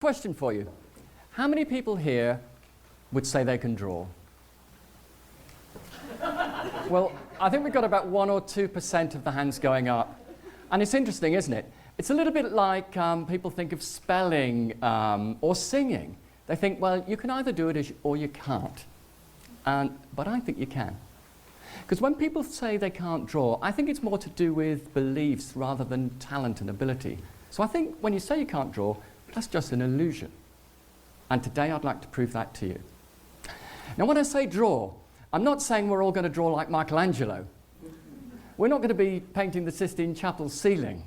Question for you. How many people here would say they can draw? Well, I think we've got about 1 or 2% of the hands going up. And it's interesting, isn't it? It's a little bit like people think of spelling or singing. They think, well, you can either do it or you can't. But I think you can. Because when people say they can't draw, I think it's more to do with beliefs rather than talent and ability. So I think when you say you can't draw, that's just an illusion. And today I'd like to prove that to you. Now when I say draw, I'm not saying we're all going to draw like Michelangelo. We're not going to be painting the Sistine Chapel ceiling.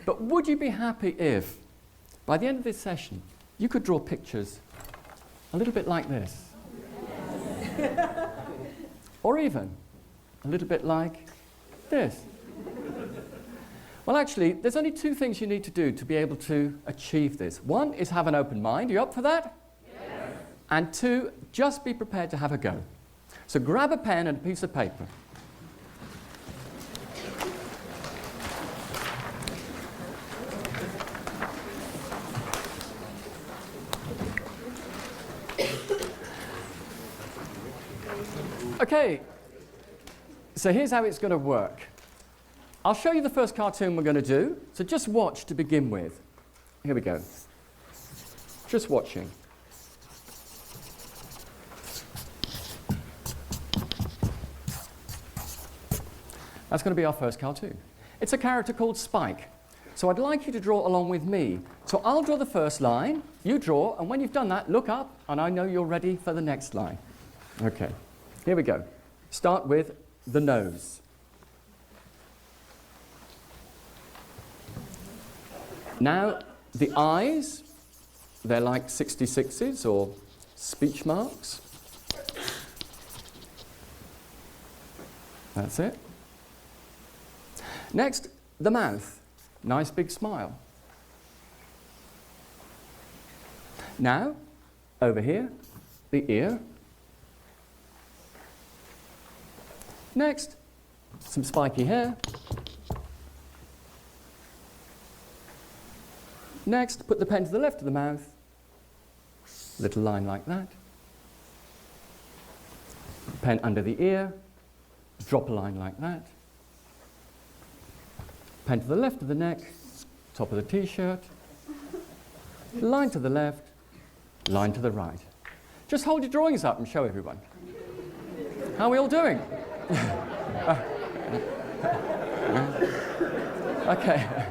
But would you be happy if, by the end of this session, you could draw pictures a little bit like this? Or even a little bit like this? Well, actually, there's only 2 things you need to do to be able to achieve this. 1 is have an open mind. Are you up for that? Yes. And 2, just be prepared to have a go. So grab a pen and a piece of paper. Okay, so here's how it's going to work. I'll show you the first cartoon we're going to do, so just watch to begin with. Here we go. Just watching. That's going to be our first cartoon. It's a character called Spike. So I'd like you to draw along with me. So I'll draw the first line, you draw, and when you've done that, look up, and I know you're ready for the next line. Okay, here we go. Start with the nose. Now, the eyes, they're like 66s or speech marks. That's it. Next, the mouth. Nice big smile. Now, over here, the ear. Next, some spiky hair. Next, put the pen to the left of the mouth. Little line like that. Pen under the ear. Drop a line like that. Pen to the left of the neck. Top of the t-shirt. Line to the left. Line to the right. Just hold your drawings up and show everyone. How are we all doing? Okay.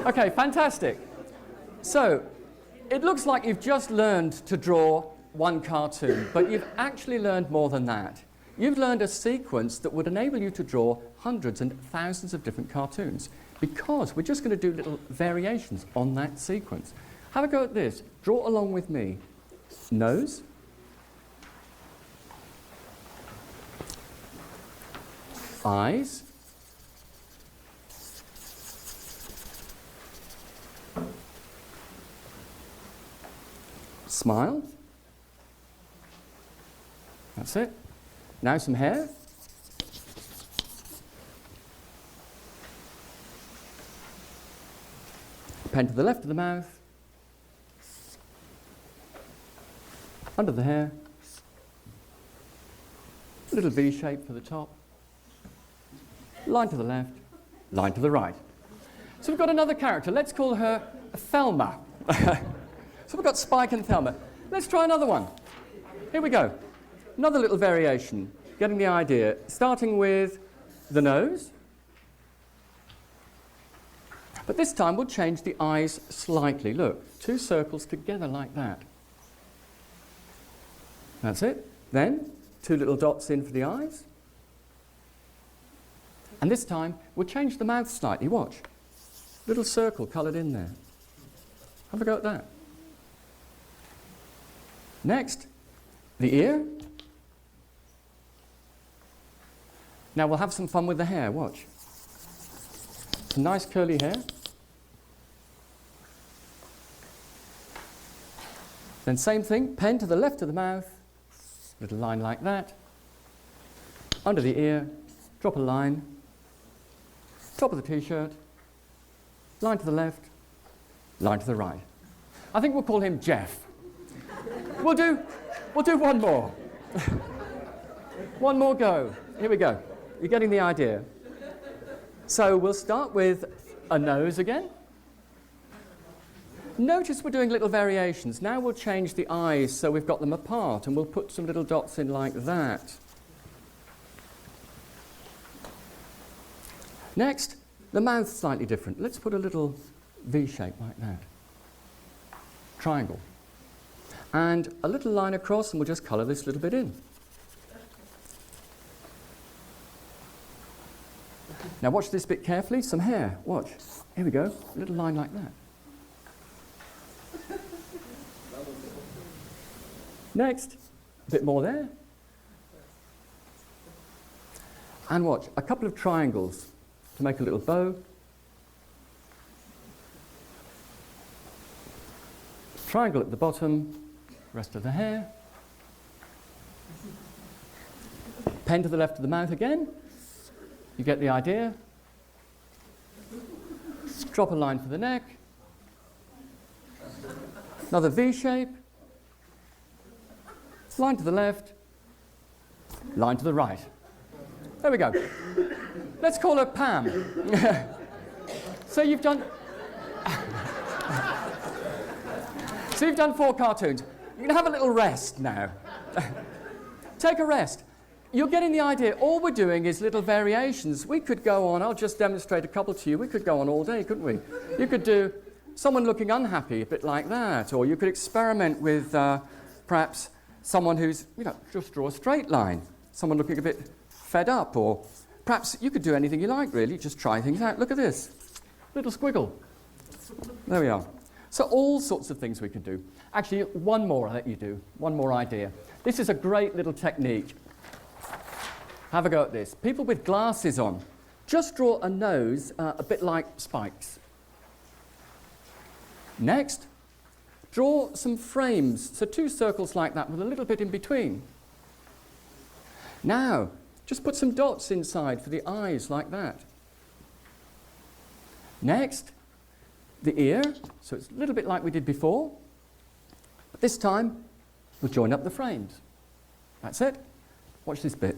Okay, fantastic. So, it looks like you've just learned to draw one cartoon, but you've actually learned more than that. You've learned a sequence that would enable you to draw hundreds and thousands of different cartoons, because we're just going to do little variations on that sequence. Have a go at this. Draw along with me. Nose. Eyes. Smile. That's it. Now some hair. Pen to the left of the mouth. Under the hair. A little V shape for the top. Line to the left. Line to the right. So we've got another character. Let's call her Thelma. So we've got Spike and Thelma. Let's try another one. Here we go. Another little variation. Getting the idea. Starting with the nose. But this time we'll change the eyes slightly. Look, 2 circles together like that. That's it. Then 2 little dots in for the eyes. And this time we'll change the mouth slightly. Watch. Little circle coloured in there. Have a go at that. Next, the ear. Now we'll have some fun with the hair. Watch. Some nice curly hair. Then same thing, pen to the left of the mouth. Little line like that. Under the ear, drop a line. top of the t-shirt, line to the left, line to the right. I think we'll call him Jeff. We'll do one more. One more go. Here we go. You're getting the idea. So we'll start with a nose again. Notice we're doing little variations. Now we'll change the eyes so we've got them apart, and we'll put some little dots in like that. Next, the mouth's slightly different. Let's put a little V shape like that. Triangle. And a little line across, and we'll just colour this little bit in. Now watch this bit carefully. Some hair. Watch. Here we go. A little line like that. Next, a bit more there. And watch, a couple of triangles to make a little bow. Triangle at the bottom, rest of the hair. Pen to the left of the mouth again. You get the idea. Drop a line for the neck. Another V shape. Line to the left, line to the right. There we go. Let's call her Pam. So you've done 4 cartoons. You can have a little rest now. Take a rest. You're getting the idea. All we're doing is little variations. We could go on. I'll just demonstrate a couple to you. We could go on all day, couldn't we? You could do someone looking unhappy, a bit like that. Or you could experiment with perhaps someone who's, just draw a straight line. Someone looking a bit fed up, or perhaps you could do anything you like, really. Just try things out. Look at this. Little squiggle. There we are. So all sorts of things we can do. Actually, one more I'll let you do. One more idea. This is a great little technique. Have a go at this. People with glasses on. Just draw a nose a bit like spikes. Next, draw some frames, so 2 circles like that with a little bit in between. Now, just put some dots inside for the eyes like that. Next, the ear, so it's a little bit like we did before, but this time we'll join up the frames. That's it. Watch this bit.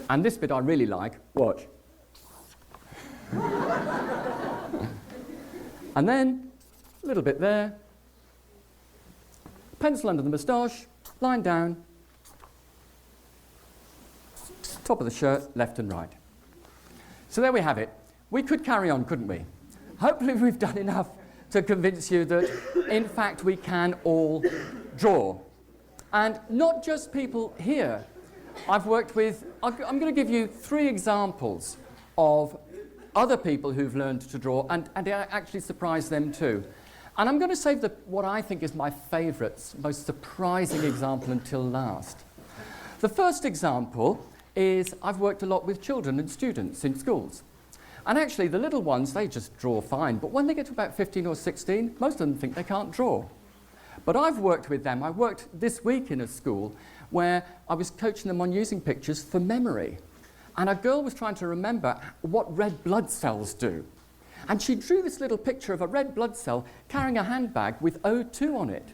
And this bit I really like. Watch. And then, a little bit there, pencil under the moustache, line down, top of the shirt, left and right. So there we have it. We could carry on, couldn't we? Hopefully we've done enough to convince you that, in fact, we can all draw. And not just people here. I've worked with, I'm going to give you 3 examples of other people who've learned to draw, and it actually surprised them too. And I'm going to save what I think is my favourite, most surprising example until last. The first example is I've worked a lot with children and students in schools. And actually the little ones, they just draw fine, but when they get to about 15 or 16, most of them think they can't draw. But I've worked with them. I worked this week in a school where I was coaching them on using pictures for memory. And a girl was trying to remember what red blood cells do. And she drew this little picture of a red blood cell carrying a handbag with O2 on it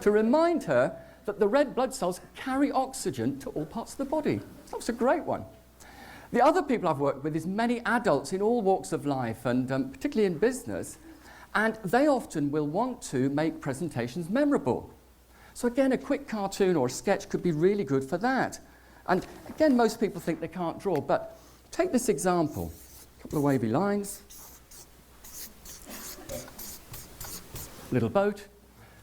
to remind her that the red blood cells carry oxygen to all parts of the body. That was a great one. The other people I've worked with is many adults in all walks of life, and particularly in business, and they often will want to make presentations memorable. So again, a quick cartoon or a sketch could be really good for that. And again, most people think they can't draw, but take this example. A couple of wavy lines. Little boat.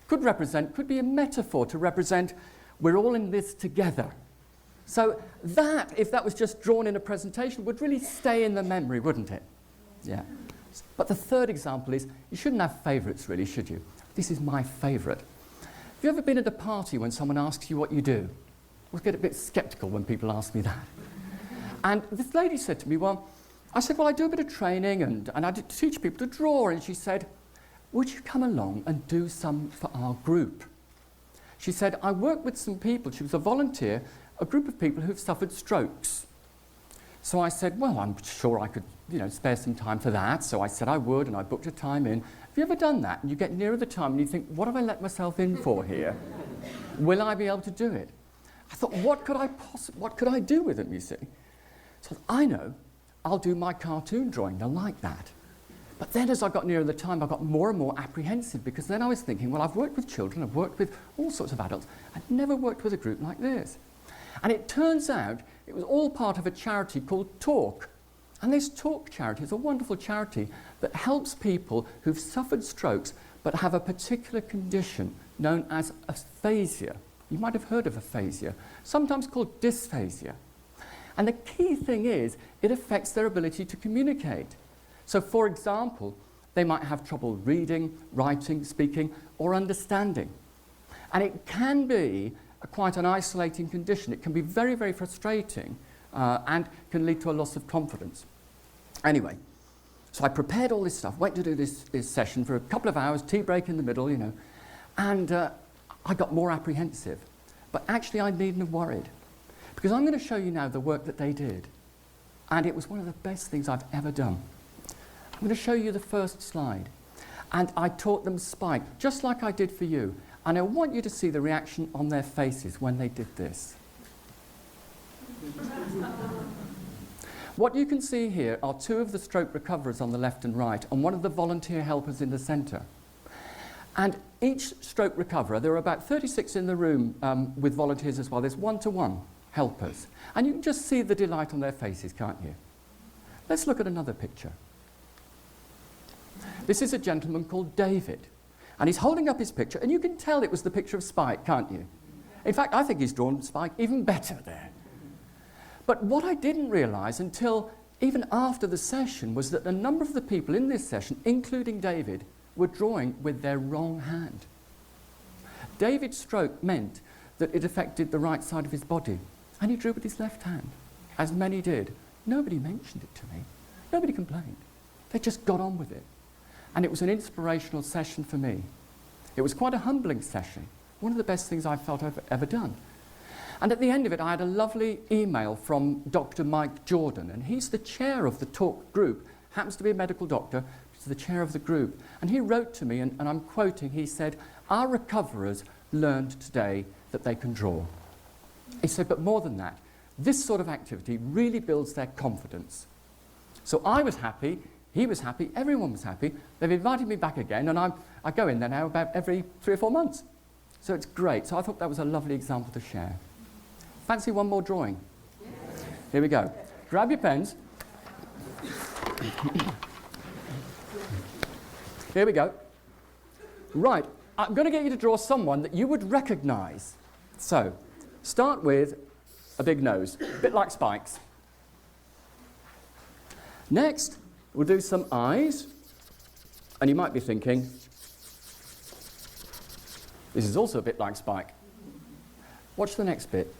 Could be a metaphor to represent we're all in this together. So that, if that was just drawn in a presentation, would really stay in the memory, wouldn't it? Yeah. But the third example is, you shouldn't have favourites really, should you? This is my favourite. Have you ever been at a party when someone asks you what you do? I get a bit sceptical when people ask me that. And this lady said to me, I said, I do a bit of training and I teach people to draw. And she said, would you come along and do some for our group? She said, I work with some people. She was a volunteer a group of people who've suffered strokes. So I said, well, I'm sure I could, spare some time for that. So I said I would, and I booked a time in. Have you ever done that? And you get nearer the time and you think, what have I let myself in for here? Will I be able to do it? I thought, what could I do with them, you see? So I know, I'll do my cartoon drawing. They'll like that. But then as I got nearer the time, I got more and more apprehensive, because then I was thinking, well, I've worked with children, I've worked with all sorts of adults. I've never worked with a group like this. And it turns out it was all part of a charity called Talk. And this Talk charity is a wonderful charity that helps people who've suffered strokes but have a particular condition known as aphasia. You might have heard of aphasia, sometimes called dysphasia. And the key thing is, it affects their ability to communicate. So, for example, they might have trouble reading, writing, speaking, or understanding. And it can be quite an isolating condition. It can be very, very frustrating and can lead to a loss of confidence. Anyway, so I prepared all this stuff, went to do this session for a couple of hours, tea break in the middle, and I got more apprehensive. But actually, I needn't have worried, because I'm going to show you now the work that they did. And it was one of the best things I've ever done. I'm going to show you the first slide. And I taught them Spike, just like I did for you. And I want you to see the reaction on their faces when they did this. What you can see here are two of the stroke recoverers on the left and right, and one of the volunteer helpers in the centre. And each stroke recoverer, there are about 36 in the room with volunteers as well. There's one-to-one helpers. And you can just see the delight on their faces, can't you? Let's look at another picture. This is a gentleman called David. And he's holding up his picture, and you can tell it was the picture of Spike, can't you? In fact, I think he's drawn Spike even better there. But what I didn't realise until even after the session was that a number of the people in this session, including David, were drawing with their wrong hand. David's stroke meant that it affected the right side of his body, and he drew with his left hand, as many did. Nobody mentioned it to me. Nobody complained. They just got on with it. And it was an inspirational session for me. It was quite a humbling session, one of the best things I felt I've ever done. And at the end of it, I had a lovely email from Dr. Mike Jordan, and he's the chair of the Talk group, happens to be a medical doctor, he's the chair of the group. And he wrote to me, and I'm quoting, he said, "Our recoverers learned today that they can draw." He said, but more than that, this sort of activity really builds their confidence. So I was happy, he was happy, everyone was happy. They've invited me back again, and I go in there now about every 3 or 4 months. So it's great. So I thought that was a lovely example to share. Fancy one more drawing? Yes. Here we go. Grab your pens. Here we go. Right, I'm going to get you to draw someone that you would recognise. So, start with a big nose, a bit like Spike's. Next, we'll do some eyes. And you might be thinking, this is also a bit like Spike. Watch the next bit.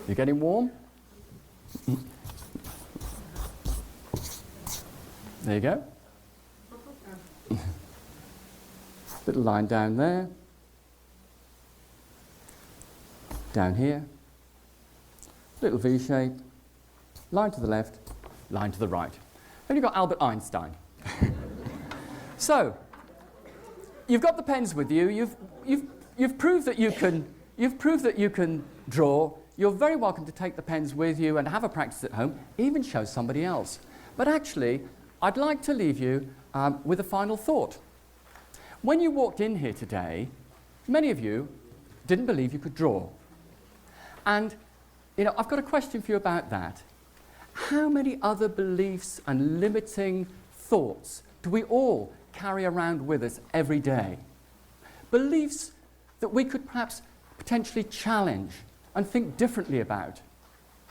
You're getting warm? There you go. Little line down there. Down here. Little V shape. Line to the left, line to the right. Then you've got Albert Einstein. So, you've got the pens with you. You've proved that you can. You've proved that you can draw. You're very welcome to take the pens with you and have a practice at home, even show somebody else. But actually, I'd like to leave you with a final thought. When you walked in here today, many of you didn't believe you could draw. And, I've got a question for you about that. How many other beliefs and limiting thoughts do we all carry around with us every day? Beliefs that we could perhaps potentially challenge and think differently about.